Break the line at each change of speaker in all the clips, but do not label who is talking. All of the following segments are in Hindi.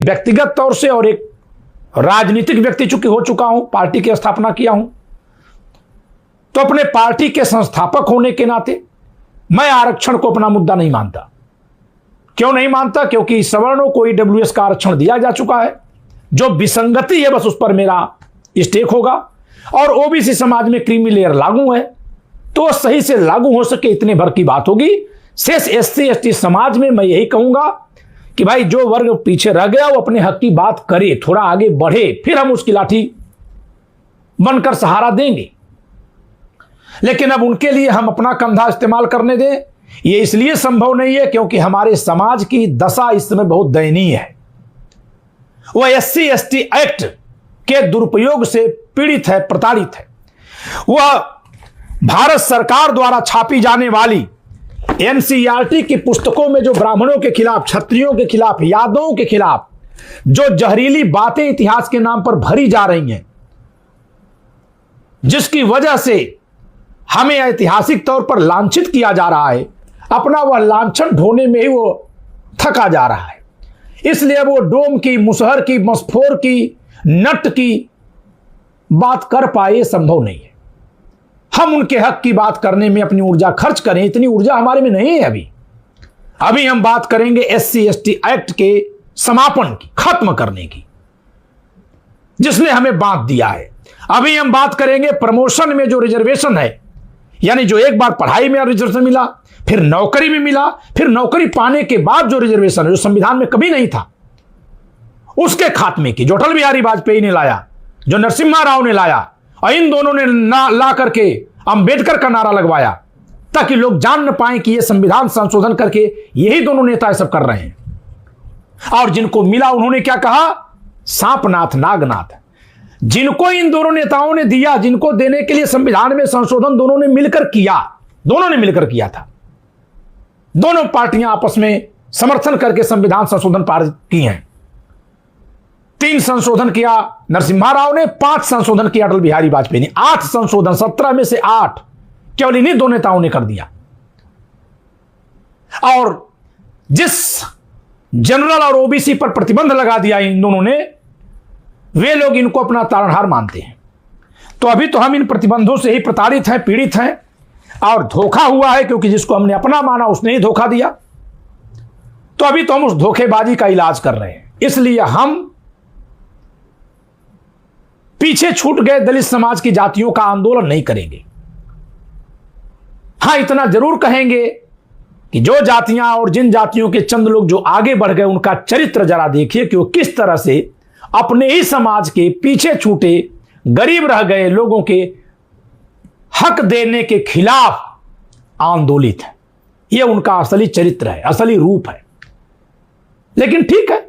व्यक्तिगत तौर से और एक राजनीतिक व्यक्ति चूंकि हो चुका हूं, पार्टी की स्थापना किया हूं, तो अपने पार्टी के संस्थापक होने के नाते मैं आरक्षण को अपना मुद्दा नहीं मानता। क्यों नहीं मानता? क्योंकि सवर्णों को ईडब्ल्यूएस का आरक्षण दिया जा चुका है। जो विसंगति है बस उस पर मेरा स्टेक होगा। और ओबीसी समाज में क्रीमी लेयर लागू है तो सही से लागू हो सके इतने भर की बात होगी। शेष एससी एसटी समाज में मैं यही कहूंगा कि भाई जो वर्ग पीछे रह गया वो अपने हक की बात करे, थोड़ा आगे बढ़े, फिर हम उसकी लाठी बनकर सहारा देंगे। लेकिन अब उनके लिए हम अपना कंधा इस्तेमाल करने दें, ये इसलिए संभव नहीं है क्योंकि हमारे समाज की दशा इस समय बहुत दयनीय है। वह एससी एसटी एक्ट के दुरुपयोग से पीड़ित है, प्रताड़ित है। वह भारत सरकार द्वारा छापी जाने वाली एनसीईआरटी की पुस्तकों में जो ब्राह्मणों के खिलाफ, क्षत्रियों के खिलाफ, यादवों के खिलाफ जो जहरीली बातें इतिहास के नाम पर भरी जा रही हैं, जिसकी वजह से हमें ऐतिहासिक तौर पर लांछित किया जा रहा है, अपना वह लांछन ढोने में ही वो थका जा रहा है। इसलिए वो डोम की, मुसहर की, मस्फोर की, नट की बात कर पाए, ये संभव नहीं है। हम उनके हक की बात करने में अपनी ऊर्जा खर्च करें, इतनी ऊर्जा हमारे में नहीं है। अभी हम बात करेंगे एससी एसटी एक्ट के समापन की, खत्म करने की, जिसने हमें बांध दिया है। अभी हम बात करेंगे प्रमोशन में जो रिजर्वेशन है, यानी जो एक बार पढ़ाई में रिजर्वेशन मिला, फिर नौकरी में मिला, फिर नौकरी पाने के बाद जो रिजर्वेशन है, जो संविधान में कभी नहीं था, उसके खात्मे की, जो अटल बिहारी वाजपेयी ने लाया, जो नरसिम्हा राव ने लाया, और इन दोनों ने ला करके अंबेडकर का नारा लगवाया, ताकि लोग जान न पाए कि ये संविधान संशोधन करके यही दोनों नेता सब कर रहे हैं। और जिनको मिला उन्होंने क्या कहा? सांपनाथ नागनाथ। जिनको इन दोनों नेताओं ने दिया, जिनको देने के लिए संविधान में संशोधन दोनों ने मिलकर किया था। दोनों पार्टियां आपस में समर्थन करके संविधान संशोधन पारित की हैं। 3 संशोधन किया नरसिम्हा राव ने, 5 संशोधन किया अटल बिहारी वाजपेयी ने। 8 संशोधन, 17 में से 8 केवल इन्हीं 2 नेताओं ने कर दिया। और जिस जनरल और ओबीसी पर प्रतिबंध लगा दिया इन दोनों ने, वे लोग इनको अपना तारणहार मानते हैं। तो अभी तो हम इन प्रतिबंधों से ही प्रताड़ित हैं, पीड़ित हैं, और धोखा हुआ है, क्योंकि जिसको हमने अपना माना उसने ही धोखा दिया। तो अभी तो हम उस धोखेबाजी का इलाज कर रहे हैं। इसलिए हम पीछे छूट गए दलित समाज की जातियों का आंदोलन नहीं करेंगे। हां, इतना जरूर कहेंगे कि जो जातियां और जिन जातियों के चंद लोग जो आगे बढ़ गए, उनका चरित्र जरा देखिए कि वो किस तरह से अपने ही समाज के पीछे छूटे, गरीब रह गए लोगों के हक देने के खिलाफ आंदोलित है। यह उनका असली चरित्र है, असली रूप है। लेकिन ठीक है,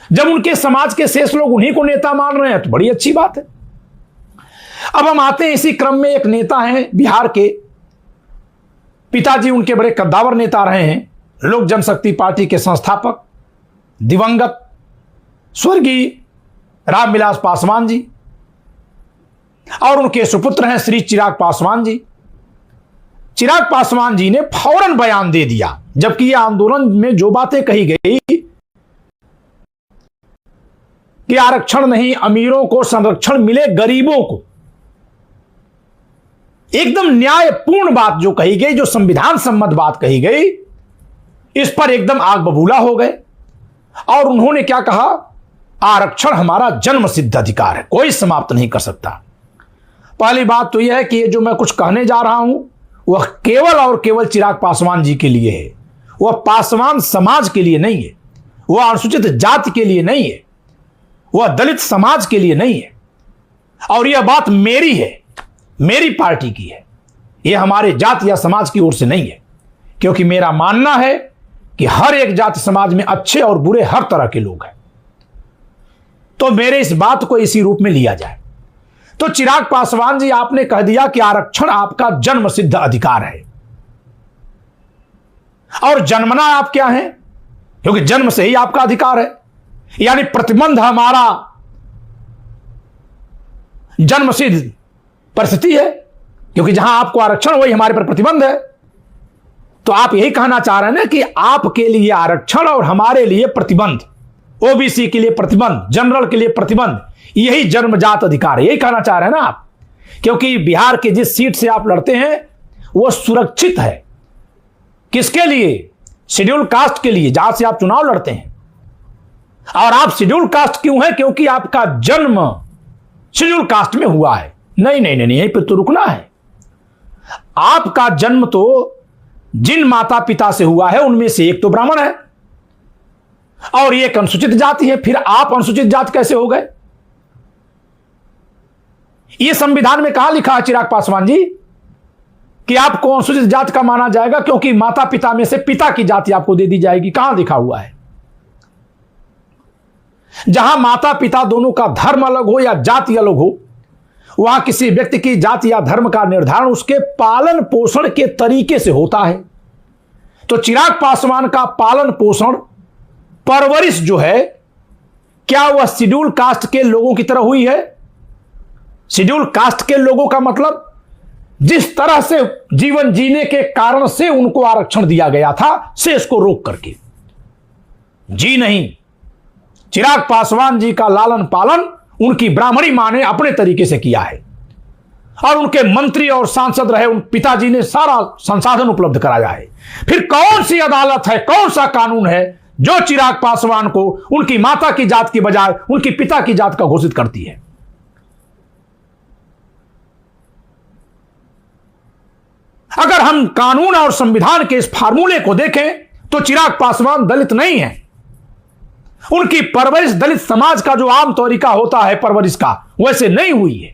जब उनके समाज के शेष लोग उन्हीं को नेता मान रहे हैं तो बड़ी अच्छी बात है। अब हम आते हैं, इसी क्रम में एक नेता हैं बिहार के, पिताजी उनके बड़े कद्दावर नेता रहे हैं, लोक जनशक्ति पार्टी के संस्थापक दिवंगत स्वर्गीय रामविलास पासवान जी, और उनके सुपुत्र हैं श्री चिराग पासवान जी। चिराग पासवान जी ने फौरन बयान दे दिया, जबकि यह आंदोलन में जो बातें कही गई कि आरक्षण नहीं, अमीरों को संरक्षण मिले, गरीबों को, एकदम न्यायपूर्ण बात जो कही गई, जो संविधान सम्मत बात कही गई, इस पर एकदम आग बबूला हो गए। और उन्होंने क्या कहा? आरक्षण हमारा जन्म सिद्ध अधिकार है, कोई समाप्त नहीं कर सकता। पहली बात तो यह है कि ये जो मैं कुछ कहने जा रहा हूं वह केवल और केवल चिराग पासवान जी के लिए है, वह पासवान समाज के लिए नहीं है, वह अनुसूचित जाति के लिए नहीं है, वह दलित समाज के लिए नहीं है। और यह बात मेरी है, मेरी पार्टी की है, यह हमारे जाति या समाज की ओर से नहीं है। क्योंकि मेरा मानना है कि हर एक जाति समाज में अच्छे और बुरे हर तरह के लोग हैं। तो मेरे इस बात को इसी रूप में लिया जाए। तो चिराग पासवान जी, आपने कह दिया कि आरक्षण आपका जन्म सिद्ध अधिकार है, और जन्मना आप क्या हैं? क्योंकि जन्म से ही आपका अधिकार है, यानी प्रतिबंध हमारा जन्म सिद्ध परिस्थिति है, क्योंकि जहां आपको आरक्षण वही हमारे पर प्रतिबंध है। तो आप यही कहना चाह रहे हैं ना कि आपके लिए आरक्षण और हमारे लिए प्रतिबंध, ओबीसी के लिए प्रतिबंध, जनरल के लिए प्रतिबंध, यही जन्मजात अधिकार है। यही कहना चाह रहे हैं ना आप, क्योंकि बिहार की जिस सीट से आप लड़ते हैं वो सुरक्षित है। किसके लिए? शेड्यूल कास्ट के लिए, जहां से आप चुनाव लड़ते हैं। और आप शेड्यूल कास्ट क्यों हैं? क्योंकि आपका जन्म शेड्यूल कास्ट में हुआ है। नहीं नहीं नहीं, यहीं पर तो रुकना है। आपका जन्म तो जिन माता पिता से हुआ है उनमें से एक तो ब्राह्मण है और एक अनुसूचित जाति है। फिर आप अनुसूचित जाति कैसे हो गए? यह संविधान में कहां लिखा है चिराग पासवान जी कि आपको अनुसूचित जाति का माना जाएगा क्योंकि माता पिता में से पिता की जाति आपको दे दी जाएगी? कहां लिखा हुआ है? जहां माता पिता दोनों का धर्म अलग हो या जाति अलग हो, वहां किसी व्यक्ति की जाति या धर्म का निर्धारण उसके पालन पोषण के तरीके से होता है। तो चिराग पासवान का पालन पोषण, परवरिश जो है, क्या वह शेड्यूल कास्ट के लोगों की तरह हुई है? शेड्यूल कास्ट के लोगों का मतलब जिस तरह से जीवन जीने के कारण से उनको आरक्षण दिया गया था, शेष को रोक करके। जी नहीं, चिराग पासवान जी का लालन पालन उनकी ब्राह्मणी मां ने अपने तरीके से किया है और उनके मंत्री और सांसद रहे उन पिताजी ने सारा संसाधन उपलब्ध कराया है। फिर कौन सी अदालत है, कौन सा कानून है जो चिराग पासवान को उनकी माता की जात की बजाय उनकी पिता की जात का घोषित करती है? अगर हम कानून और संविधान के इस फार्मूले को देखें तो चिराग पासवान दलित नहीं है। उनकी परवरिश दलित समाज का जो आम तरीका होता है परवरिश का, वैसे नहीं हुई है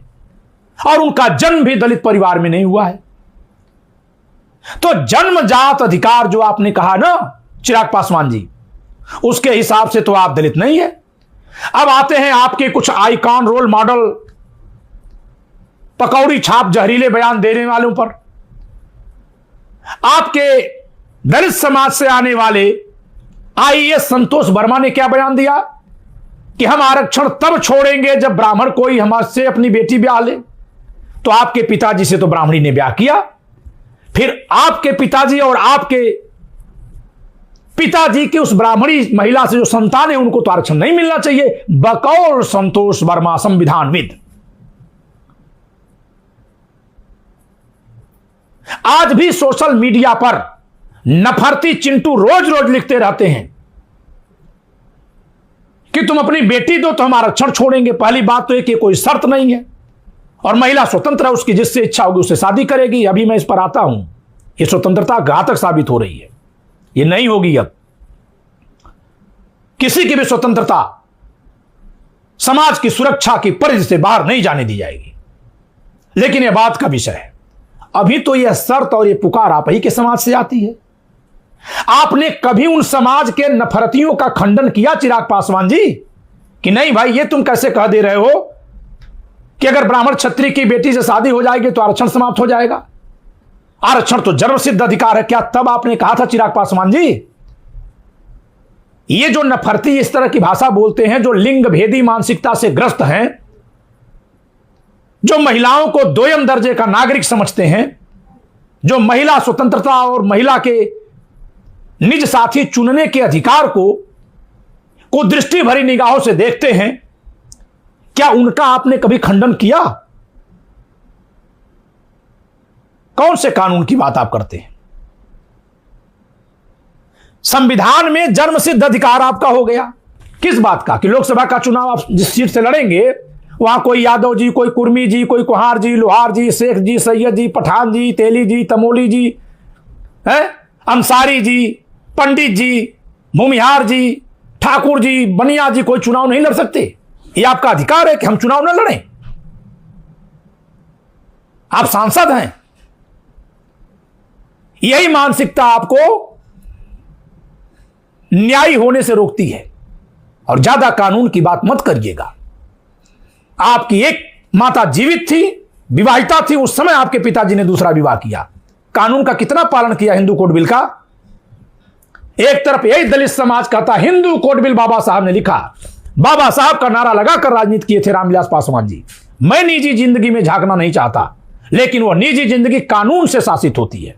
और उनका जन्म भी दलित परिवार में नहीं हुआ है। तो जन्मजात अधिकार जो आपने कहा ना चिराग पासवान जी, उसके हिसाब से तो आप दलित नहीं है। अब आते हैं आपके कुछ आइकॉन, रोल मॉडल, पकौड़ी छाप जहरीले बयान देने वालों पर। आपके दलित समाज से आने वाले आईएएस संतोष वर्मा ने क्या बयान दिया कि हम आरक्षण तब छोड़ेंगे जब ब्राह्मण कोई हमसे अपनी बेटी ब्याह ले। तो आपके पिताजी से तो ब्राह्मणी ने ब्याह किया, फिर आपके पिताजी और आपके पिताजी की उस ब्राह्मणी महिला से जो संतान है उनको तो आरक्षण नहीं मिलना चाहिए, बकौल संतोष वर्मा संविधानविद। आज भी सोशल मीडिया पर नफरती चिंटू रोज रोज लिखते रहते हैं कि तुम अपनी बेटी दो तो हम आरक्षण छोड़ेंगे। पहली बात तो एक ये कोई शर्त नहीं है और महिला स्वतंत्र है, उसकी जिससे इच्छा होगी उससे शादी करेगी। अभी मैं इस पर आता हूं, ये स्वतंत्रता घातक साबित हो रही है, ये नहीं होगी। अब किसी की भी स्वतंत्रता समाज की सुरक्षा की परिधि से बाहर नहीं जाने दी जाएगी। लेकिन यह बात का विषय है, अभी तो यह शर्त और यह पुकार आप ही के समाज से आती है। आपने कभी उन समाज के नफरतियों का खंडन किया चिराग पासवान जी कि नहीं भाई ये तुम कैसे कह दे रहे हो कि अगर ब्राह्मण क्षत्रिय की बेटी से शादी हो जाएगी तो आरक्षण समाप्त हो जाएगा? आरक्षण तो जन्मसिद्ध अधिकार है। क्या तब आपने कहा था चिराग पासवान जी? ये जो नफरती इस तरह की भाषा बोलते हैं, जो लिंग भेदी मानसिकता से ग्रस्त हैं, जो महिलाओं को दोयम दर्जे का नागरिक समझते हैं, जो महिला स्वतंत्रता और महिला के निज साथी चुनने के अधिकार को दृष्टि भरी निगाहों से देखते हैं, क्या उनका आपने कभी खंडन किया? कौन से कानून की बात आप करते हैं? संविधान में जन्मसिद्ध अधिकार आपका हो गया। किस बात का? कि लोकसभा का चुनाव आप जिस सीट से लड़ेंगे वहां कोई यादव जी, कोई कुर्मी जी, कोई कुहार जी, लोहार जी, शेख जी, सैयद जी, पठान जी, तेली जी, तमोली जी, अंसारी जी, पंडित जी, भूमिहार जी, ठाकुर जी, बनिया जी कोई चुनाव नहीं लड़ सकते? ये आपका अधिकार है कि हम चुनाव न लड़ें। आप सांसद हैं। यही मानसिकता आपको न्यायी होने से रोकती है। और ज्यादा कानून की बात मत करिएगा। आपकी एक माता जीवित थी, विवाहिता थी, उस समय आपके पिताजी ने दूसरा विवाह किया। कानून का कितना पालन किया हिंदू कोड बिल का? एक तरफ यही दलित समाज कहता हिंदू कोड बिल बाबा साहब ने लिखा, बाबा साहब का नारा लगाकर राजनीति किए थे रामविलास पासवान जी। मैं निजी जिंदगी में झांकना नहीं चाहता, लेकिन वह निजी जिंदगी कानून से शासित होती है।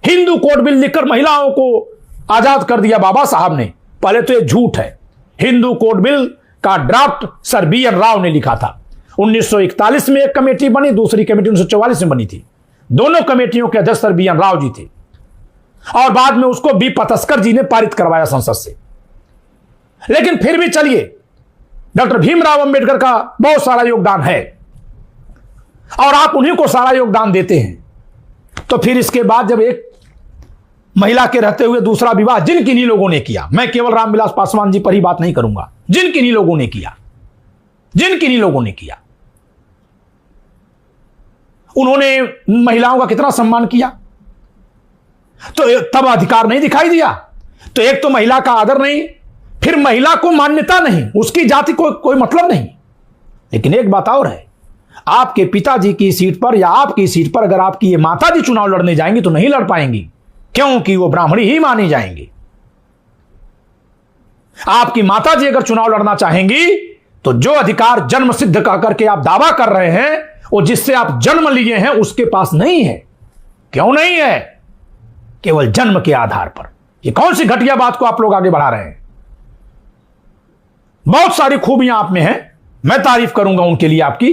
हिंदू कोड बिल लिखकर महिलाओं को आजाद कर दिया बाबा साहब ने। पहले तो यह झूठ है। हिंदू कोड बिल का ड्राफ्ट सर BN राव ने लिखा था। 1941 में एक कमेटी बनी, दूसरी कमेटी 1944 में बनी थी। दोनों कमेटियों के अध्यक्ष सर BN राव जी थे और बाद में उसको बी पतस्कर जी ने पारित करवाया संसद से। लेकिन फिर भी चलिए, डॉक्टर भीमराव अंबेडकर का बहुत सारा योगदान है और आप उन्हीं को सारा योगदान देते हैं, तो फिर इसके बाद जब एक महिला के रहते हुए दूसरा विवाह जिन किन्हीं लोगों ने किया, मैं केवल रामविलास पासवान जी पर ही बात नहीं करूंगा, जिन किन्हीं लोगों ने किया, जिन किन्हीं लोगों ने किया, उन्होंने महिलाओं का कितना सम्मान किया, तो तब अधिकार नहीं दिखाई दिया। तो एक तो महिला का आदर नहीं, फिर महिला को मान्यता नहीं, उसकी जाति को कोई मतलब नहीं। लेकिन एक बात और है, आपके पिताजी की सीट पर या आपकी सीट पर अगर आपकी ये माताजी चुनाव लड़ने जाएंगी तो नहीं लड़ पाएंगी, क्योंकि वो ब्राह्मणी ही मानी जाएंगी। आपकी माताजी अगर चुनाव लड़ना चाहेंगी तो जो अधिकार जन्म सिद्ध करके आप दावा कर रहे हैं, वो जिससे आप जन्म लिए हैं उसके पास नहीं है। क्यों नहीं है? केवल जन्म के आधार पर। ये कौन सी घटिया बात को आप लोग आगे बढ़ा रहे हैं? बहुत सारी खूबियां आप में हैं, मैं तारीफ करूंगा उनके लिए आपकी,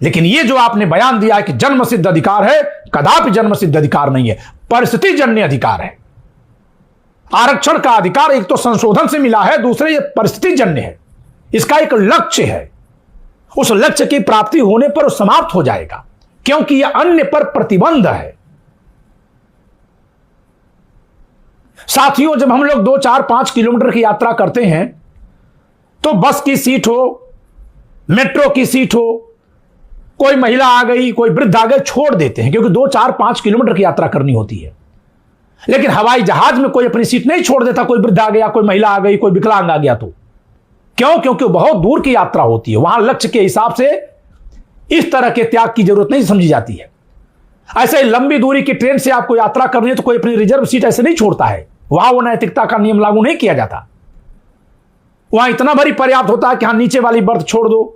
लेकिन ये जो आपने बयान दिया है कि जन्म सिद्ध अधिकार है, कदापि जन्म सिद्ध अधिकार नहीं है, परिस्थिति जन्य अधिकार है। आरक्षण का अधिकार एक तो संशोधन से मिला है, दूसरे ये परिस्थिति जन्य है। इसका एक लक्ष्य है, उस लक्ष्य की प्राप्ति होने पर वो समाप्त हो जाएगा, क्योंकि यह अन्य पर प्रतिबंध है। साथियों, जब हम लोग 2, 4, 5 किलोमीटर की यात्रा करते हैं तो बस की सीट हो, मेट्रो की सीट हो, कोई महिला आ गई, कोई वृद्ध आ गए, छोड़ देते हैं, क्योंकि 2, 4, 5 किलोमीटर की यात्रा करनी होती है। लेकिन हवाई जहाज में कोई अपनी सीट नहीं छोड़ देता, कोई वृद्ध आ गया, कोई महिला आ गई, कोई विकलांग आ गया तो। क्यों? क्योंकि बहुत दूर की यात्रा होती है, वहां लक्ष्य के हिसाब से इस तरह के त्याग की जरूरत नहीं समझी जाती है। ऐसे लंबी दूरी की ट्रेन से आपको यात्रा करनी है तो कोई अपनी रिजर्व सीट ऐसे नहीं छोड़ता है, वहां वो नैतिकता का नियम लागू नहीं किया जाता। वहां इतना भरी पर्याप्त होता है कि हाँ, नीचे वाली बर्थ छोड़ दो,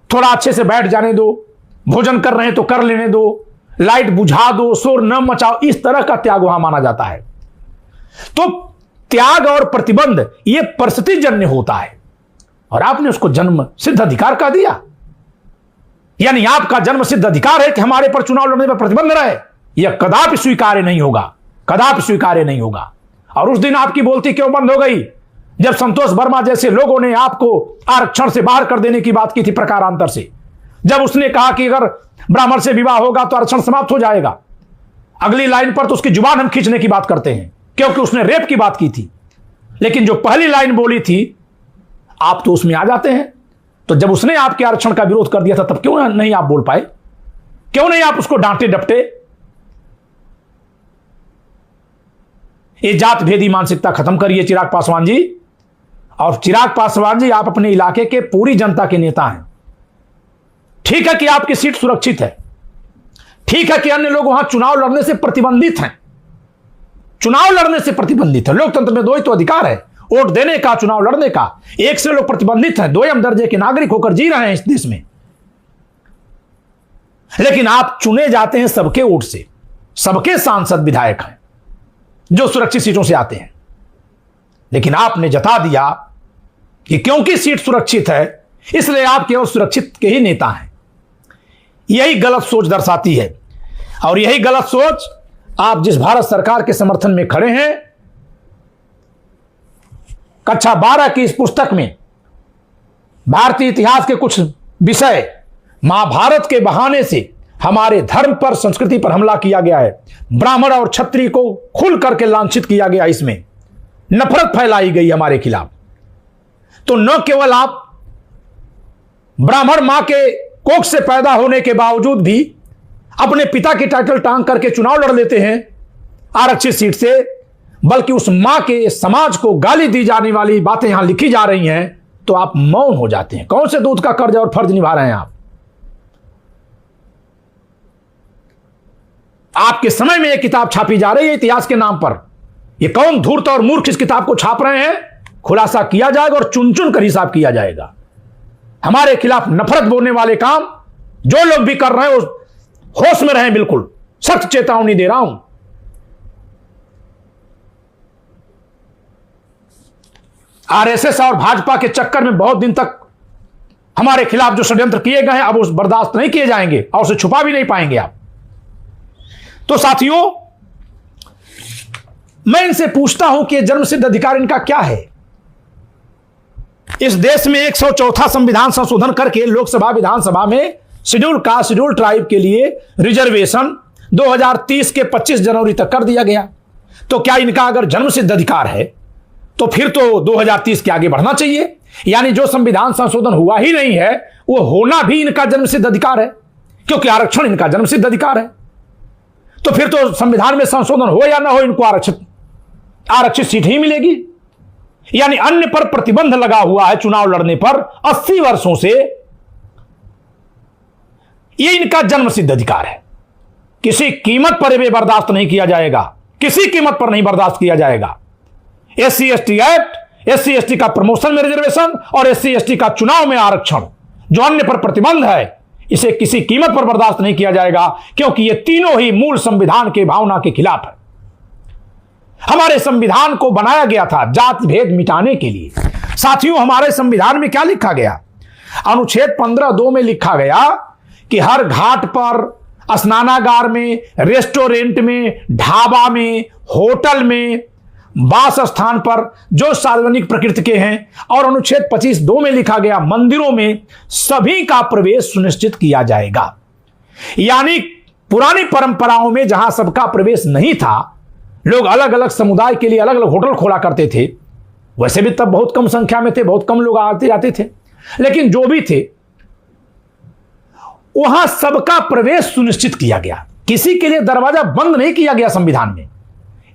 थोड़ा अच्छे से बैठ जाने दो, भोजन कर रहे हैं तो कर लेने दो, लाइट बुझा दो, शोर न मचाओ, इस तरह का त्याग वहां माना जाता है। तो त्याग और प्रतिबंध यह परिस्थिति जन्य होता है और आपने उसको जन्म सिद्ध अधिकार का दिया। यानी आपका जन्म सिद्ध अधिकार है कि हमारे पर चुनाव लड़ने पर प्रतिबंध रहे, यह कदापि स्वीकार्य नहीं होगा, कदापि स्वीकार्य नहीं होगा। और उस दिन आपकी बोलती क्यों बंद हो गई? जब संतोष वर्मा जैसे लोगों ने आपको आरक्षण से बाहर कर देने की बात की थी प्रकारांतर से, जब उसने कहा कि अगर ब्राह्मण से विवाह होगा तो आरक्षण समाप्त हो जाएगा, अगली लाइन पर तो उसकी जुबान हम खींचने की बात करते हैं, क्योंकि उसने रेप की बात की थी। लेकिन जो पहली लाइन बोली थी आप तो उसमें आ जाते हैं। तो जब उसने आपके आरक्षण का विरोध कर दिया था तब क्यों नहीं आप बोल पाए? क्यों नहीं आप उसको डांटे डपटे? ये जात भेदी मानसिकता खत्म करिए चिराग पासवान जी। और चिराग पासवान जी, आप अपने इलाके के पूरी जनता के नेता हैं। ठीक है कि आपकी सीट सुरक्षित है, ठीक है कि अन्य लोग वहां चुनाव लड़ने से प्रतिबंधित हैं, चुनाव लड़ने से प्रतिबंधित है। लोकतंत्र में दो ही तो अधिकार है, वोट देने का, चुनाव लड़ने का। एक से लोग प्रतिबंधित हैं, दोयम दर्जे के नागरिक होकर जी रहे हैं इस देश में। लेकिन आप चुने जाते हैं सबके वोट से, सबके सांसद विधायक हैं जो सुरक्षित सीटों से आते हैं। लेकिन आपने जता दिया कि क्योंकि सीट सुरक्षित है इसलिए आप केवल सुरक्षित के ही नेता हैं। यही गलत सोच दर्शाती है। और यही गलत सोच आप जिस भारत सरकार के समर्थन में खड़े हैं, कक्षा 12 की इस पुस्तक में भारतीय इतिहास के कुछ विषय महाभारत के बहाने से हमारे धर्म पर, संस्कृति पर हमला किया गया है। ब्राह्मण और क्षत्रिय को खुल करके लांछित किया गया, इसमें नफरत फैलाई गई हमारे खिलाफ। तो न केवल आप ब्राह्मण मां के कोख से पैदा होने के बावजूद भी अपने पिता की टाइटल टांग करके चुनाव लड़ लेते हैं आरक्षित सीट से, बल्कि उस मां के समाज को गाली दी जाने वाली बातें यहां लिखी जा रही हैं तो आप मौन हो जाते हैं। कौन से दूध का कर्ज और फर्ज निभा रहे हैं आप? आपके समय में यह किताब छापी जा रही है इतिहास के नाम पर। यह कौन धूर्त और मूर्ख इस किताब को छाप रहे हैं, खुलासा किया जाएगा और चुन चुन कर हिसाब किया जाएगा। हमारे खिलाफ नफरत बोलने वाले काम जो लोग भी कर रहे हैं वो होश में रहें, बिल्कुल सख्त चेतावनी दे रहा हूं। आरएसएस और भाजपा के चक्कर में बहुत दिन तक हमारे खिलाफ जो षड्यंत्र किए गए हैं अब उस बर्दाश्त नहीं किए जाएंगे और उसे छुपा भी नहीं पाएंगे आप। तो साथियों, मैं इनसे पूछता हूं कि जन्मसिद्ध अधिकार इनका क्या है। इस देश में 104वां संविधान संशोधन करके लोकसभा विधानसभा में शेड्यूल कास्ट शेड्यूल ट्राइब के लिए रिजर्वेशन 2030 के 25 जनवरी तक कर दिया गया। तो क्या इनका अगर जन्मसिद्ध अधिकार है तो फिर तो 2030 के आगे बढ़ना चाहिए, यानी जो संविधान संशोधन हुआ ही नहीं है वो होना भी इनका जन्मसिद्ध अधिकार है, क्योंकि आरक्षण इनका जन्मसिद्ध अधिकार है। तो फिर तो संविधान में संशोधन हो या ना हो इनको आरक्षित सीट ही मिलेगी। यानी अन्य पर प्रतिबंध लगा हुआ है चुनाव लड़ने पर 80 वर्षों से, यह इनका जन्मसिद्ध अधिकार है। किसी कीमत पर यह बर्दाश्त नहीं किया जाएगा, किसी कीमत पर नहीं बर्दाश्त किया जाएगा। SC/ST एक्ट, SC/ST का प्रमोशन में रिजर्वेशन और SC/ST का चुनाव में आरक्षण, जो अन्य पर प्रतिबंध है, इसे किसी कीमत पर बर्दाश्त नहीं किया जाएगा, क्योंकि ये तीनों ही मूल संविधान के भावना के खिलाफ है। हमारे संविधान को बनाया गया था जाति भेद मिटाने के लिए। साथियों, हमारे संविधान में क्या लिखा गया? अनुच्छेद 15(2) में लिखा गया कि हर घाट पर, स्नानागार में, रेस्टोरेंट में, ढाबा में, होटल में, वास स्थान पर जो सार्वजनिक प्रकृति के हैं, और अनुच्छेद 25(2) में लिखा गया मंदिरों में सभी का प्रवेश सुनिश्चित किया जाएगा। यानी पुरानी परंपराओं में जहां सबका प्रवेश नहीं था, लोग अलग अलग समुदाय के लिए अलग अलग होटल खोला करते थे, वैसे भी तब बहुत कम संख्या में थे, बहुत कम लोग आते जाते थे, लेकिन जो भी थे वहां सबका प्रवेश सुनिश्चित किया गया, किसी के लिए दरवाजा बंद नहीं किया गया संविधान में।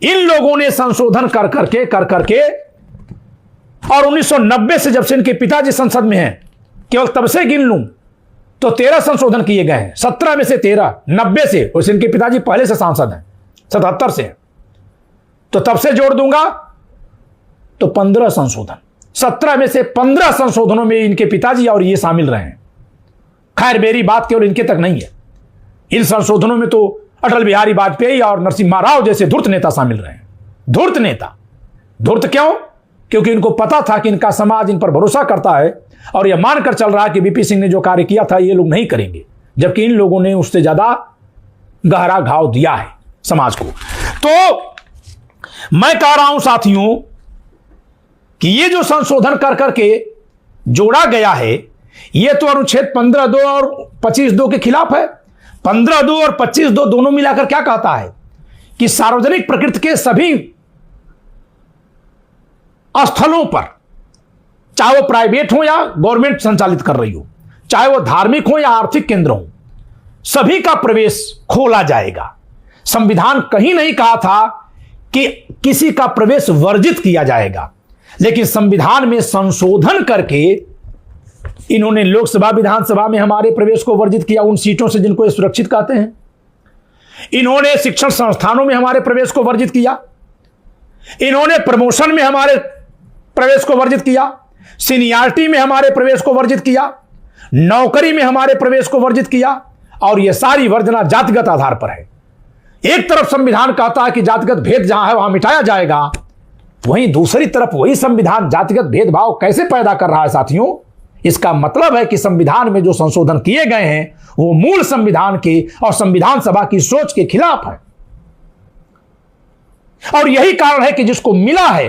इन लोगों ने संशोधन कर करके और 1990 से जब से इनके पिताजी संसद में हैं, केवल तब से गिन लूं तो 13 संशोधन किए गए हैं। 17 में से 13, 90 से, और इनके पिताजी पहले से सांसद हैं, 77 से, तो तब से जोड़ दूंगा तो 15 संशोधन। 17 में से 15 संशोधनों में इनके पिताजी और ये शामिल रहे हैं। खैर, मेरी बात केवल इनके तक नहीं है, इन संशोधनों में तो अटल बिहारी वाजपेयी और नरसिम्हा राव जैसे धूर्त नेता शामिल रहे हैं। धूर्त नेता, धूर्त क्यों? क्योंकि इनको पता था कि इनका समाज इन पर भरोसा करता है और यह मानकर चल रहा है कि बीपी सिंह ने जो कार्य किया था ये लोग नहीं करेंगे, जबकि इन लोगों ने उससे ज्यादा गहरा घाव दिया है समाज को। तो मैं कह रहा हूं साथियों कि ये जो संशोधन कर करके जोड़ा गया है, ये तो अनुच्छेद 15(2) और 25(2) के खिलाफ है। 15(2) और 25(2) दोनों मिलाकर क्या कहता है कि सार्वजनिक प्रकृति के सभी स्थलों पर, चाहे वो प्राइवेट हो या गवर्नमेंट संचालित कर रही हो, चाहे वो धार्मिक हो या आर्थिक केंद्र हो, सभी का प्रवेश खोला जाएगा। संविधान कहीं नहीं कहा था कि किसी का प्रवेश वर्जित किया जाएगा, लेकिन संविधान में संशोधन करके इन्होंने लोकसभा विधानसभा में हमारे प्रवेश को वर्जित किया, उन सीटों से जिनको ये सुरक्षित कहते हैं। इन्होंने शिक्षण संस्थानों में हमारे प्रवेश को वर्जित किया, इन्होंने प्रमोशन में हमारे प्रवेश को वर्जित किया, सीनियरिटी में हमारे प्रवेश को वर्जित किया, नौकरी में हमारे प्रवेश को वर्जित किया, और यह सारी वर्जना जातिगत आधार पर है। एक तरफ संविधान कहता है कि जातिगत भेद जहां है वहां मिटाया जाएगा, वहीं दूसरी तरफ वही संविधान जातिगत भेदभाव कैसे पैदा कर रहा है साथियों? इसका मतलब है कि संविधान में जो संशोधन किए गए हैं वो मूल संविधान के और संविधान सभा की सोच के खिलाफ है। और यही कारण है कि जिसको मिला है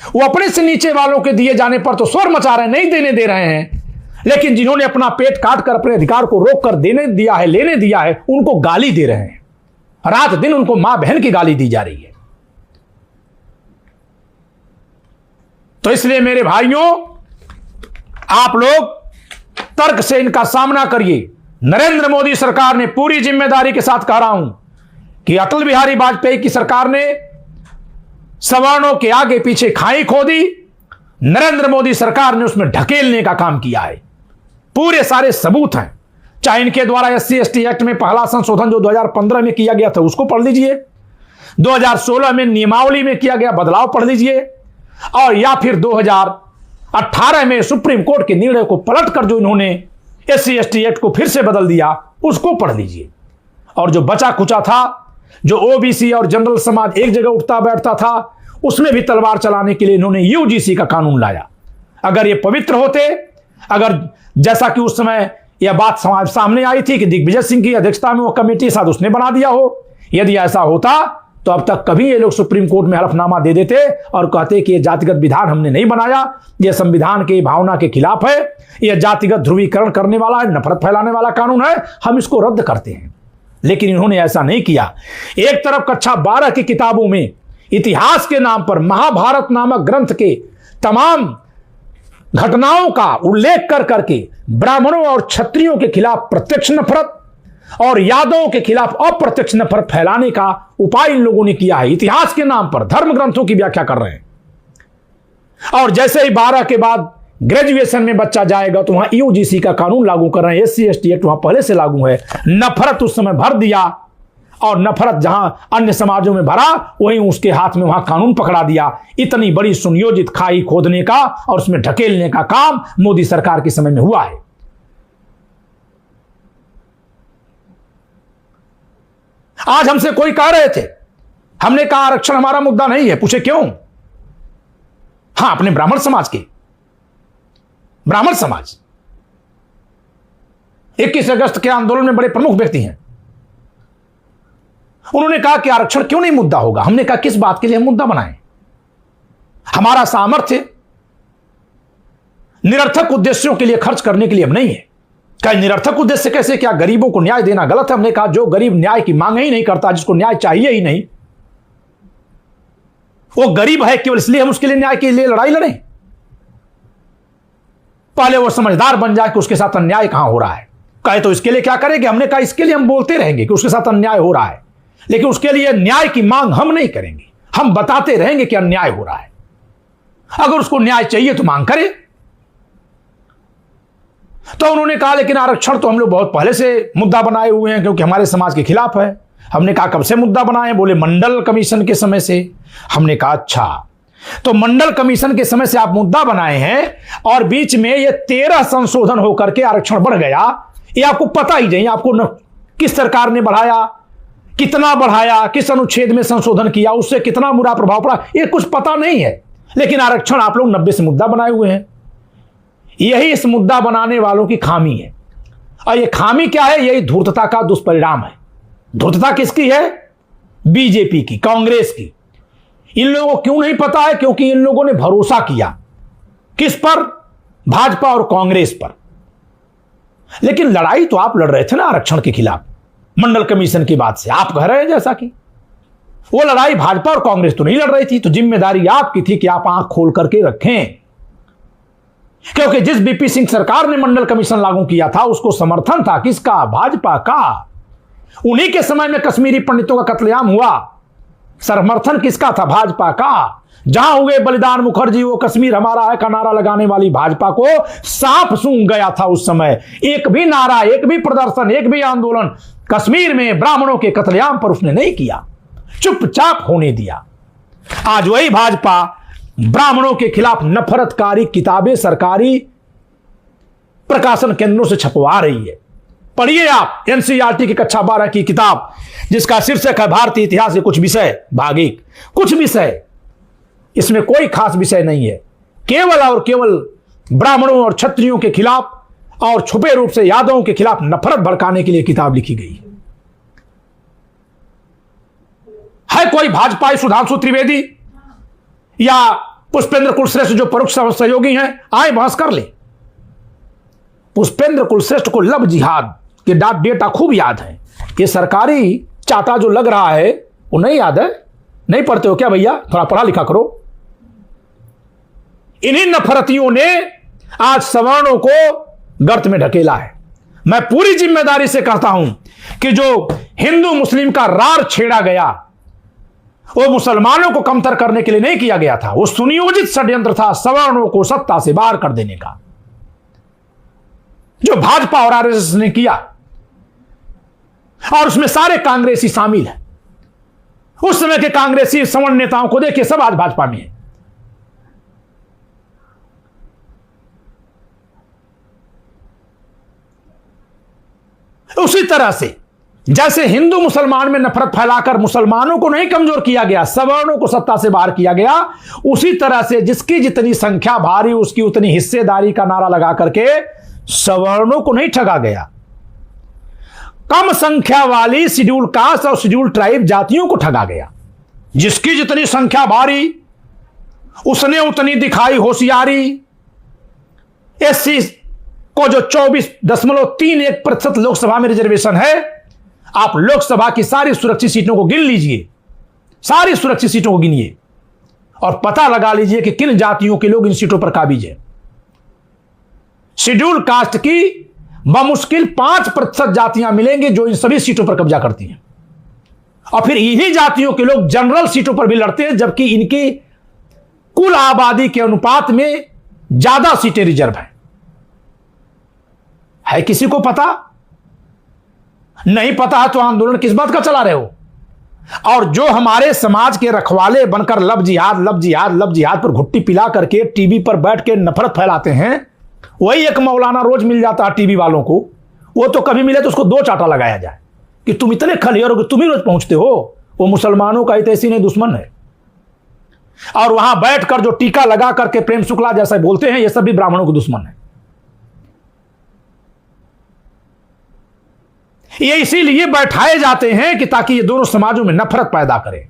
वो अपने से नीचे वालों के दिए जाने पर तो स्वर मचा रहे हैं, नहीं देने दे रहे हैं, लेकिन जिन्होंने अपना पेट काट कर अपने अधिकार को रोक कर देने दिया है, लेने दिया है, उनको गाली दे रहे हैं। रात दिन उनको मां बहन की गाली दी जा रही है। तो इसलिए मेरे भाइयों, आप लोग तर्क से इनका सामना करिए। नरेंद्र मोदी सरकार ने पूरी जिम्मेदारी के साथ कह रहा हूं कि अटल बिहारी वाजपेयी की सरकार ने सवर्णों के आगे पीछे खाई खोदी, नरेंद्र मोदी सरकार ने उसमें ढकेलने का काम किया है। पूरे सारे सबूत हैं, चाहे इनके द्वारा SC/ST एक्ट में पहला संशोधन जो 2015 में किया गया था उसको पढ़ लीजिए, 2016 में नियमावली में किया गया बदलाव पढ़ लीजिए, और या फिर 2018 में सुप्रीम कोर्ट के निर्णय को पलटकर जो इन्होंने SC/ST एक्ट को फिर से बदल दिया उसको पढ़ लीजिए। और जो बचा कुचा था, जो OBC और जनरल समाज एक जगह उठता बैठता था, उसमें भी तलवार चलाने के लिए इन्होंने यूजीसी का कानून लाया। अगर ये पवित्र होते, अगर जैसा कि उस समय यह बात समाज सामने आई थी कि दिग्विजय सिंह की अध्यक्षता में वो कमेटी शायद उसने बना दिया हो, यदि ऐसा होता तो अब तक कभी ये लोग सुप्रीम कोर्ट में हलफनामा दे देते और कहते कि ये जातिगत विधान हमने नहीं बनाया, यह संविधान की भावना के खिलाफ है, यह जातिगत ध्रुवीकरण करने वाला है, नफरत फैलाने वाला कानून है, हम इसको रद्द करते हैं। लेकिन इन्होंने ऐसा नहीं किया। एक तरफ कक्षा 12 की किताबों में इतिहास के नाम पर महाभारत नामक ग्रंथ के तमाम घटनाओं का उल्लेख कर करके ब्राह्मणों और क्षत्रियों के खिलाफ प्रत्यक्ष नफरत और यादवों के खिलाफ अप्रत्यक्ष नफरत फैलाने का उपाय इन लोगों ने किया है। इतिहास के नाम पर धर्म ग्रंथों की व्याख्या कर रहे हैं। और जैसे ही 12 के बाद ग्रेजुएशन में बच्चा जाएगा तो वहां यूजीसी का कानून लागू कर रहे हैं, SC ST एक्ट वहां पहले से लागू है। नफरत उस समय भर दिया और नफरत जहां अन्य समाजों में भरा वहीं उसके हाथ में वहां कानून पकड़ा दिया। इतनी बड़ी सुनियोजित खाई खोदने का और उसमें ढकेलने का काम मोदी सरकार के समय में हुआ है। आज हमसे कोई कह रहे थे, हमने कहा आरक्षण हमारा मुद्दा नहीं है। पूछे क्यों? हां, अपने ब्राह्मण समाज के, ब्राह्मण समाज 21 अगस्त के आंदोलन में बड़े प्रमुख व्यक्ति हैं। उन्होंने कहा कि आरक्षण क्यों नहीं मुद्दा होगा। हमने कहा किस बात के लिए हम मुद्दा बनाएं? हमारा सामर्थ्य निरर्थक उद्देश्यों के लिए खर्च करने के लिए अब नहीं है। क्या निरर्थक उद्देश्य कैसे? क्या गरीबों को न्याय देना गलत है? हमने कहा जो गरीब न्याय की मांग ही नहीं करता, जिसको न्याय चाहिए ही नहीं, वो गरीब है केवल इसलिए हम उसके लिए न्याय के लिए लड़ाई लड़ें? पहले वो समझदार बन जाए कि उसके साथ अन्याय कहां हो रहा है। कहे तो इसके लिए क्या करेंगे? हमने कहा इसके लिए हम बोलते रहेंगे कि उसके साथ अन्याय हो रहा है, लेकिन उसके लिए न्याय की मांग हम नहीं करेंगे। हम बताते रहेंगे कि अन्याय हो रहा है। अगर उसको न्याय चाहिए तो मांग करे। तो उन्होंने कहा लेकिन आरक्षण तो हम लोग बहुत पहले से मुद्दा बनाए हुए हैं क्योंकि हमारे समाज के खिलाफ है। हमने कहा कब से मुद्दा बनाए? बोले मंडल कमीशन के समय से। हमने कहा अच्छा, तो मंडल कमीशन के समय से आप मुद्दा बनाए हैं और बीच में ये 13 संशोधन होकर के आरक्षण बढ़ गया, ये आपको पता ही नहीं। आपको न किस सरकार ने बढ़ाया, कितना बढ़ाया, किस अनुच्छेद में संशोधन किया, उससे कितना बुरा प्रभाव पड़ा, ये कुछ पता नहीं है। लेकिन आरक्षण आप लोग 90 से मुद्दा बनाए हुए हैं। यही इस मुद्दा बनाने वालों की खामी है। और ये खामी क्या है? यही धूर्तता का दुष्परिणाम है। धूर्तता किसकी है? बीजेपी की, कांग्रेस की। इन लोगों को क्यों नहीं पता है? क्योंकि इन लोगों ने भरोसा किया किस पर? भाजपा और कांग्रेस पर। लेकिन लड़ाई तो आप लड़ रहे थे ना आरक्षण के खिलाफ, मंडल कमीशन की बात से। आप कह रहे हैं जैसा कि वो लड़ाई भाजपा और कांग्रेस तो नहीं लड़ रही थी। तो जिम्मेदारी आपकी थी कि आप आंख खोल करके रखें, क्योंकि जिस बीपी सिंह सरकार ने मंडल कमीशन लागू किया था उसको समर्थन था किसका? भाजपा का। उन्हीं के समय में कश्मीरी पंडितों का कत्लेआम हुआ, समर्थन किसका था? भाजपा का। जहां हुए बलिदान मुखर्जी वो कश्मीर हमारा है का नारा लगाने वाली भाजपा को सांप सूंघ गया था उस समय। एक भी नारा, एक भी प्रदर्शन, एक भी आंदोलन कश्मीर में ब्राह्मणों के कत्लेआम पर उसने नहीं किया, चुपचाप होने दिया। आज वही भाजपा ब्राह्मणों के खिलाफ नफरतकारी किताबें सरकारी प्रकाशन केंद्रों से छपवा रही है। पढ़िए आप NCERT की कक्षा 12 की किताब जिसका शीर्षक है भारतीय इतिहास के कुछ विषय, भाग 1। कुछ विषय, इसमें कोई खास विषय नहीं है, केवल और केवल ब्राह्मणों और क्षत्रियों के खिलाफ और छुपे रूप से यादवों के खिलाफ नफरत भड़काने के लिए किताब लिखी गई है। कोई भाजपाई सुधांशु त्रिवेदी या पुष्पेंद्र कुलश्रेष्ठ जो परोक्ष सहयोगी हैं, आए बहस कर ले। पुष्पेंद्र कुलश्रेष्ठ को लव जिहाद के डेटा खूब याद है। ये सरकारी चाटा जो लग रहा है वो नहीं याद है? नहीं पढ़ते हो क्या भैया? थोड़ा पढ़ा लिखा करो। इन्हीं नफरतियों ने आज सवर्णों को गर्त में ढकेला है। मैं पूरी जिम्मेदारी से कहता हूं कि जो हिंदू मुस्लिम का रार छेड़ा गया वो मुसलमानों को कमतर करने के लिए नहीं किया गया था, वो सुनियोजित षड्यंत्र था सवर्णों को सत्ता से बाहर कर देने का, जो भाजपा और RSS ने किया। और उसमें सारे कांग्रेसी शामिल हैं। उस समय के कांग्रेसी सवर्ण नेताओं को देखिए, सब आज भाजपा में है। उसी तरह से जैसे हिंदू मुसलमान में नफरत फैलाकर मुसलमानों को नहीं कमजोर किया गया, सवर्णों को सत्ता से बाहर किया गया, उसी तरह से जिसकी जितनी संख्या भारी उसकी उतनी हिस्सेदारी का नारा लगा करके सवर्णों को नहीं ठगा गया। कम संख्या वाली शेड्यूल कास्ट और शेड्यूल ट्राइब जातियों को ठगा गया। जिसकी जितनी संख्या भारी उसने उतनी दिखाई होशियारी। एससी को जो 24.31% लोकसभा में रिजर्वेशन है, आप लोकसभा की सारी सुरक्षित सीटों को गिन लीजिए, सारी सुरक्षित सीटों को गिनिए और पता लगा लीजिए कि किन जातियों के लोग इन सीटों पर काबिज हैं। शेड्यूल कास्ट की बमुश्किल 5% जातियां मिलेंगी जो इन सभी सीटों पर कब्जा करती हैं, और फिर इन्हीं जातियों के लोग जनरल सीटों पर भी लड़ते हैं, जबकि इनकी कुल आबादी के अनुपात में ज्यादा सीटें रिजर्व हैं। है किसी को पता? नहीं पता है तो आंदोलन किस बात का चला रहे हो? और जो हमारे समाज के रखवाले बनकर लब जिहाद लब जिहाद लब जिहाद पर घुट्टी पिला करके टीवी पर बैठ के नफरत फैलाते हैं, वही एक मौलाना रोज मिल जाता है टीवी वालों को, वो तो कभी मिले तो उसको 2 चाटा लगाया जाए कि तुम इतने खलियर हो कि तुम ही रोज पहुंचते हो, वो मुसलमानों का ऐसी नहीं दुश्मन है। और वहां बैठकर जो टीका लगा करके प्रेम शुक्ला जैसा बोलते हैं, ये सब भी ब्राह्मणों के दुश्मन है। ये इसीलिए बैठाए जाते हैं कि ताकि ये दोनों समाजों में नफरत पैदा करें,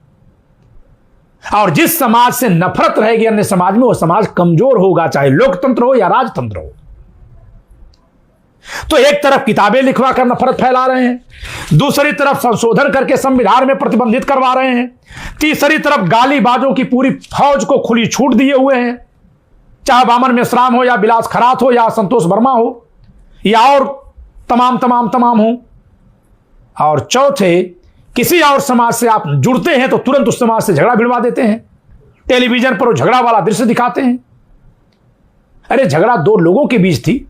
और जिस समाज से नफरत रहेगी अन्य समाज में, वो समाज कमजोर होगा, चाहे लोकतंत्र हो या राजतंत्र हो। तो एक तरफ किताबें लिखवा कर नफरत फैला रहे हैं, दूसरी तरफ संशोधन करके संविधान में प्रतिबंधित करवा रहे हैं, तीसरी तरफ गालीबाजों की पूरी फौज को खुली छूट दिए हुए हैं, चाहे वामन मेश्राम हो या विलास खरात हो या संतोष वर्मा हो या और तमाम हो। और चौथे, किसी और समाज से आप जुड़ते हैं तो तुरंत उस समाज से झगड़ा भिड़वा देते हैं, टेलीविजन पर वो झगड़ा वाला दृश्य दिखाते हैं। अरे झगड़ा 2 लोगों के बीच थी,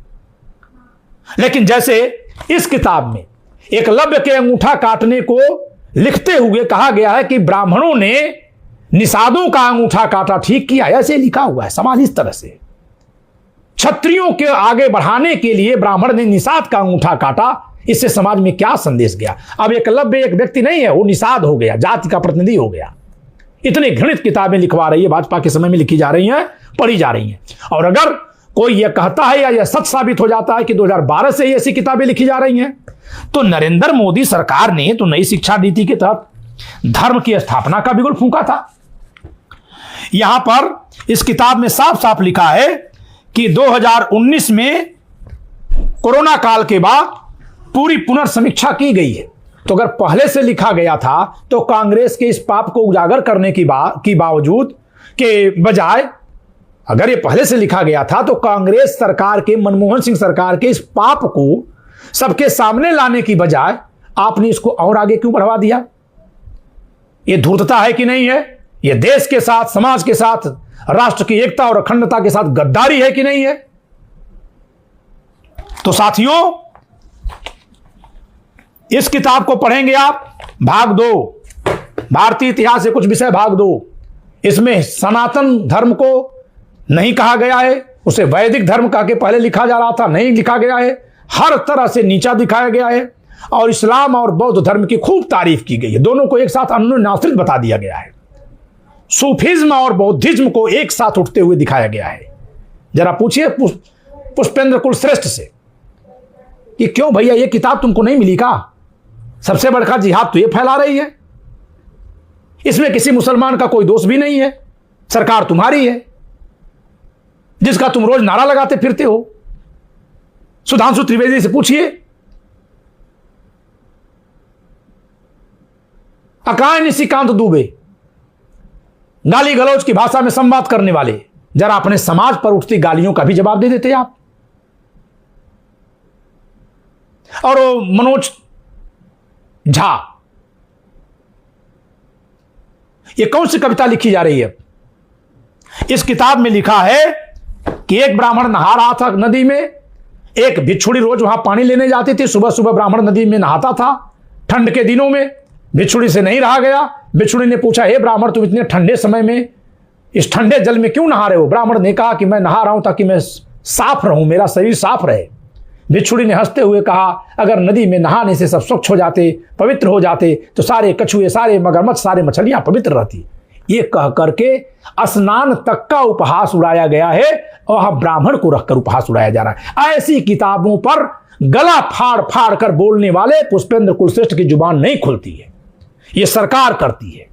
लेकिन जैसे इस किताब में एकलव्य के अंगूठा काटने को लिखते हुए कहा गया है कि ब्राह्मणों ने निषादों का अंगूठा काटा, ठीक किया, ऐसे लिखा हुआ है। सवाल इस तरह से, क्षत्रियों के आगे बढ़ाने के लिए ब्राह्मण ने निषाद का अंगूठा काटा, इससे समाज में क्या संदेश गया? अब एकलव्य एक व्यक्ति नहीं है, वो निषाद हो गया, जाति का प्रतिनिधि हो गया। इतनी घृणित किताबें लिखवा रही है, भाजपा के समय में लिखी जा रही हैं, पढ़ी जा रही हैं। और अगर कोई यह कहता है या यह सच साबित हो जाता है कि 2012 से ऐसी किताबें लिखी जा रही हैं, तो नरेंद्र मोदी सरकार ने तो नई शिक्षा नीति के तहत धर्म की स्थापना का बिगुल फूंका था। यहां पर इस किताब में साफ साफ लिखा है कि 2019 में कोरोना काल के बाद पूरी पुनर्समीक्षा की गई है। तो अगर पहले से लिखा गया था तो कांग्रेस के इस पाप को उजागर करने की बावजूद के बजाय, अगर ये पहले से लिखा गया था तो कांग्रेस सरकार के, मनमोहन सिंह सरकार के इस पाप को सबके सामने लाने की बजाय आपने इसको और आगे क्यों बढ़वा दिया? ये धूर्तता है कि नहीं है? ये देश के साथ, समाज के साथ, राष्ट्र की एकता और अखंडता के साथ गद्दारी है कि नहीं है? तो साथियों, इस किताब को पढ़ेंगे आप, भाग 2, भारतीय इतिहास से कुछ विषय, भाग 2। इसमें सनातन धर्म को नहीं कहा गया है, उसे वैदिक धर्म कह के पहले लिखा जा रहा था, नहीं लिखा गया है, हर तरह से नीचा दिखाया गया है, और इस्लाम और बौद्ध धर्म की खूब तारीफ की गई है। दोनों को एक साथ अनुनाश्रित बता दिया गया है। सूफिज्म और बौद्धिज्म को एक साथ उठते हुए दिखाया गया है। जरा पूछिए पुष्पेंद्र कुलश्रेष्ठ से कि क्यों भैया ये किताब तुमको नहीं मिली का? सबसे बड़का जिहाद तो ये फैला रही है, इसमें किसी मुसलमान का कोई दोष भी नहीं है, सरकार तुम्हारी है जिसका तुम रोज नारा लगाते फिरते हो। सुधांशु त्रिवेदी से पूछिए, अकाय निशिकांत दुबे, गाली गलौज की भाषा में संवाद करने वाले, जरा अपने समाज पर उठती गालियों का भी जवाब दे देते आप। और मनोज झा, ये कौन सी कविता लिखी जा रही है? इस किताब में लिखा है कि एक ब्राह्मण नहा रहा था नदी में, एक भिक्षुड़ी रोज वहां पानी लेने जाती थी, सुबह सुबह ब्राह्मण नदी में नहाता था, ठंड के दिनों में भिक्षुड़ी से नहीं रहा गया। भिक्षुड़ी ने पूछा, हे ब्राह्मण, तुम इतने ठंडे समय में इस ठंडे जल में क्यों नहा रहे हो? ब्राह्मण ने कहा कि मैं नहा रहा हूं ताकि मैं साफ रहूं, मेरा शरीर साफ रहे। भिक्षुड़ी ने हंसते हुए कहा, अगर नदी में नहाने से सब स्वच्छ हो जाते, पवित्र हो जाते, तो सारे कछुए, सारे मगरमच्छ, सारे मछलियां पवित्र रहती। ये कह करके स्नान तक का उपहास उड़ाया गया है और ब्राह्मण को रखकर उपहास उड़ाया जा रहा है। ऐसी किताबों पर गला फाड़ फाड़ कर बोलने वाले पुष्पेंद्र कुलश्रेष्ठ की जुबान नहीं खुलती है, ये सरकार करती है।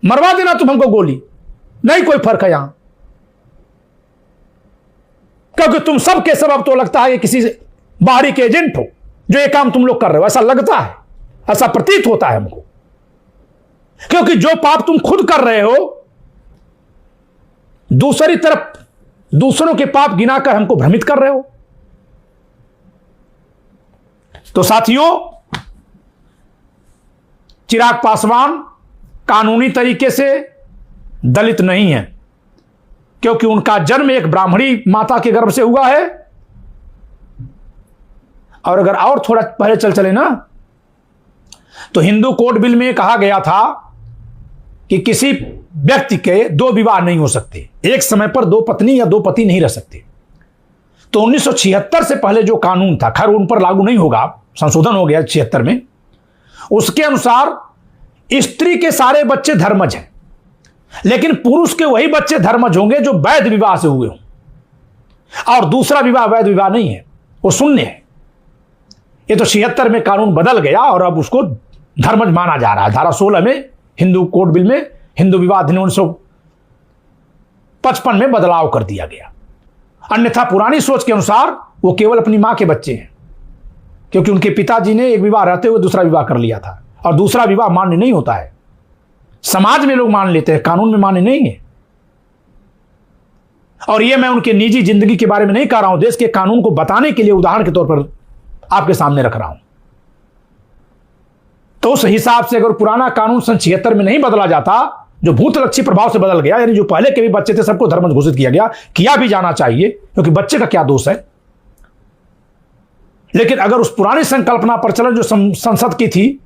मरवा देना तुम हमको गोली, नहीं कोई फर्क है यहां, क्योंकि तुम सब के सब अब तो लगता है कि किसी बाहरी के एजेंट हो जो ये काम तुम लोग कर रहे हो, ऐसा लगता है, ऐसा प्रतीत होता है हमको। क्योंकि जो पाप तुम खुद कर रहे हो, दूसरी तरफ दूसरों के पाप गिनाकर हमको भ्रमित कर रहे हो। तो साथियों, चिराग पासवान कानूनी तरीके से दलित नहीं है, क्योंकि उनका जन्म एक ब्राह्मणी माता के गर्भ से हुआ है। और अगर और थोड़ा पहले चले ना, तो हिंदू कोड बिल में कहा गया था कि किसी व्यक्ति के 2 विवाह नहीं हो सकते, एक समय पर 2 पत्नी या 2 पति नहीं रह सकते। तो 1976 से पहले जो कानून था, खैर उन पर लागू नहीं होगा, संशोधन हो गया 76 में, उसके अनुसार स्त्री के सारे बच्चे धर्मज हैं, लेकिन पुरुष के वही बच्चे धर्मज होंगे जो वैध विवाह से हुए हों। और दूसरा विवाह वैध विवाह नहीं है, वो शून्य है। ये तो 76 में कानून बदल गया और अब उसको धर्मज माना जा रहा है। धारा 16 में हिंदू कोड बिल में हिंदू विवाह अधिनियम 1955 में बदलाव कर दिया गया। अन्यथा पुरानी सोच के अनुसार वो केवल अपनी मां के बच्चे हैं, क्योंकि उनके पिताजी ने एक विवाह रहते हुए दूसरा विवाह कर लिया था, और दूसरा विवाह मान्य नहीं होता है। समाज में लोग मान लेते हैं, कानून में मान्य नहीं है। और ये मैं उनके निजी जिंदगी के बारे में नहीं कह रहा हूं, देश के कानून को बताने के लिए उदाहरण के तौर पर आपके सामने रख रहा हूं। तो उस हिसाब से अगर पुराना कानून सन 76 में नहीं बदला जाता, जो भूतलक्षी प्रभाव से बदल गया, यानी जो पहले के भी बच्चे थे सबको धर्मज घोषित किया गया, किया भी जाना चाहिए, क्योंकि बच्चे का क्या दोष है। लेकिन अगर उस पुरानी संकल्पना पर चलन जो संसद की थी,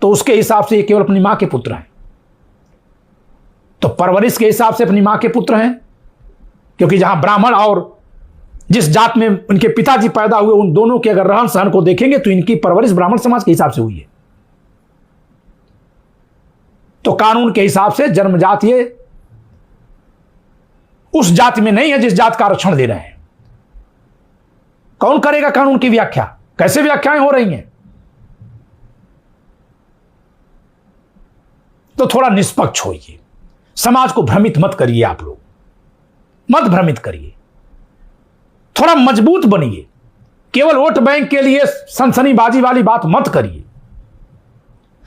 तो उसके हिसाब से ये केवल अपनी मां के पुत्र हैं। तो परवरिश के हिसाब से अपनी मां के पुत्र हैं, क्योंकि जहां ब्राह्मण और जिस जात में उनके पिताजी पैदा हुए, उन दोनों के अगर रहन सहन को देखेंगे तो इनकी परवरिश ब्राह्मण समाज के हिसाब से हुई है। तो कानून के हिसाब से जन्मजात ये उस जाति में नहीं है जिस जात का आरक्षण दे रहे हैं। कौन करेगा कानून की व्याख्या? कैसे व्याख्याएं हो रही हैं? तो थोड़ा निष्पक्ष होइए, समाज को भ्रमित मत करिए, आप लोग मत भ्रमित करिए, थोड़ा मजबूत बनिए। केवल वोट बैंक के लिए सनसनीबाजी वाली बात मत करिए,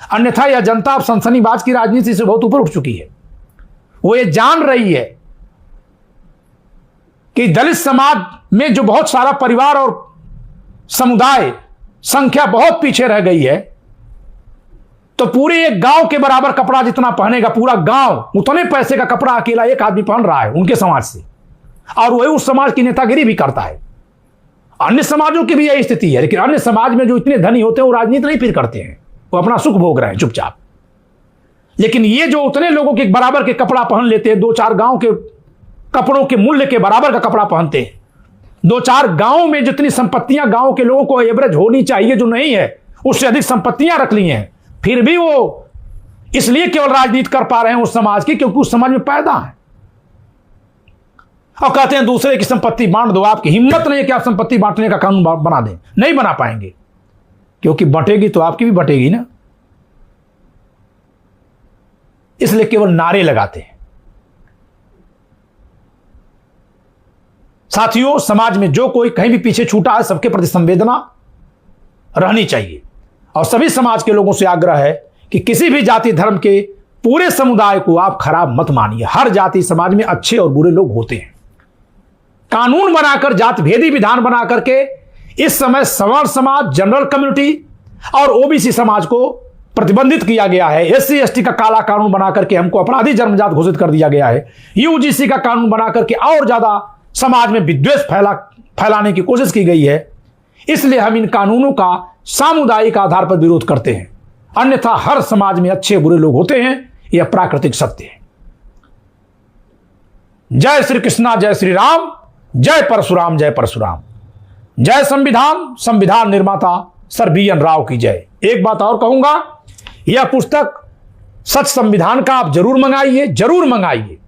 अन्यथा यह जनता अब सनसनीबाज की राजनीति से बहुत ऊपर उठ चुकी है। वो ये जान रही है कि दलित समाज में जो बहुत सारा परिवार और समुदाय संख्या बहुत पीछे रह गई है, तो पूरे एक गांव के बराबर कपड़ा जितना पहनेगा पूरा गांव, उतने पैसे का कपड़ा अकेला एक आदमी पहन रहा है उनके समाज से, और वही उस समाज की नेतागिरी भी करता है। अन्य समाजों की भी यही स्थिति है, लेकिन अन्य समाज में जो इतने धनी होते हैं वो राजनीति नहीं फिर करते हैं, वो अपना सुख भोग रहे हैं चुपचाप। लेकिन ये जो उतने लोगों के बराबर के कपड़ा पहन लेते हैं, 2-4 गांव के कपड़ों के मूल्य के बराबर का कपड़ा पहनते हैं, 2-4 गांव में जितनी संपत्तियां गांव के लोगों को एवरेज होनी चाहिए जो नहीं है, उससे अधिक संपत्तियां रख ली हैं, फिर भी वो इसलिए केवल राजनीति कर पा रहे हैं उस समाज की क्योंकि उस समाज में पैदा है। और कहते हैं दूसरे की संपत्ति बांट दो। आपकी हिम्मत नहीं है कि आप संपत्ति बांटने का कानून बना दें, नहीं बना पाएंगे, क्योंकि बंटेगी तो आपकी भी बंटेगी ना। इसलिए केवल नारे लगाते हैं। साथियों, समाज में जो कोई कहीं भी पीछे छूटा है, सबके प्रति संवेदना रहनी चाहिए, और सभी समाज के लोगों से आग्रह है कि किसी भी जाति धर्म के पूरे समुदाय को आप खराब मत मानिए। हर जाति समाज में अच्छे और बुरे लोग होते हैं। कानून बनाकर, जात भेदी विधान बना करके इस समय सवर्ण समाज, जनरल कम्युनिटी और ओबीसी समाज को प्रतिबंधित किया गया है। एससी एसटी का काला कानून बना करके हमको अपराधी जन्मजात घोषित कर दिया गया है। यूजीसी का कानून बना करके और ज्यादा समाज में विद्वेष फैलाने की कोशिश की गई है। इसलिए हम इन कानूनों का सामुदायिक आधार पर विरोध करते हैं, अन्यथा हर समाज में अच्छे बुरे लोग होते हैं, यह प्राकृतिक सत्य है। जय श्री कृष्णा, जय श्री राम, जय परशुराम, जय परशुराम। जय संविधान, संविधान निर्माता सर BN राव की जय। एक बात और कहूंगा, यह पुस्तक सच संविधान का आप जरूर मंगाइए, जरूर मंगाइए।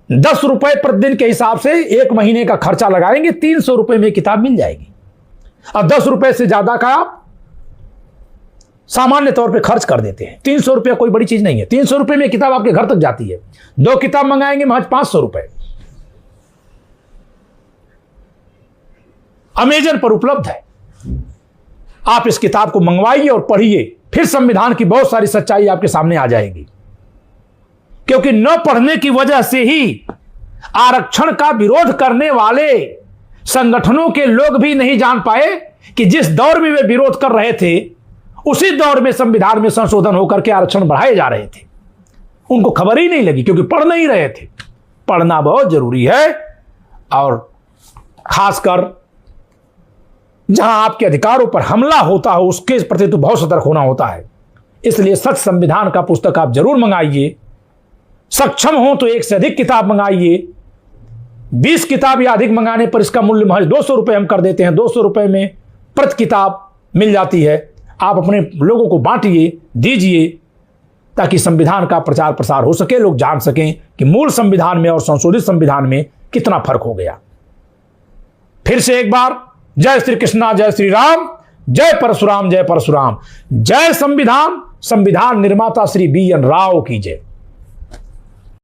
10 रुपए प्रतिदिन के हिसाब से 1 महीने का खर्चा लगाएंगे, 300 रुपए में किताब मिल जाएगी। और 10 रुपए से ज्यादा का आप सामान्य तौर पे खर्च कर देते हैं। 300 रुपया कोई बड़ी चीज नहीं है। 300 रुपए में किताब आपके घर तक जाती है। 2 किताब मंगाएंगे महज 500 रुपए। अमेजन पर उपलब्ध है। आप इस किताब को मंगवाइए और पढ़िए, फिर संविधान की बहुत सारी सच्चाई आपके सामने आ जाएगी। क्योंकि न पढ़ने की वजह से ही आरक्षण का विरोध करने वाले संगठनों के लोग भी नहीं जान पाए कि जिस दौर में वे विरोध कर रहे थे, उसी दौर में संविधान में संशोधन होकर के आरक्षण बढ़ाए जा रहे थे। उनको खबर ही नहीं लगी, क्योंकि पढ़ नहीं रहे थे। पढ़ना बहुत जरूरी है, और खासकर जहां आपके अधिकारों पर हमला होता हो उसके प्रति तो बहुत सतर्क होना होता है। इसलिए सच संविधान का पुस्तक आप जरूर मंगाइए। सक्षम हो तो 1 से अधिक किताब मंगाइए। 20 किताब या अधिक मंगाने पर इसका मूल्य महज 200 रुपए हम कर देते हैं। 200 रुपए में प्रति किताब मिल जाती है। आप अपने लोगों को बांटिए, दीजिए, ताकि संविधान का प्रचार प्रसार हो सके, लोग जान सकें कि मूल संविधान में और संशोधित संविधान में कितना फर्क हो गया। फिर से एक बार, जय श्री कृष्णा, जय श्री राम, जय परशुराम, जय परशुराम। जय संविधान, संविधान निर्माता श्री BN राव की जय।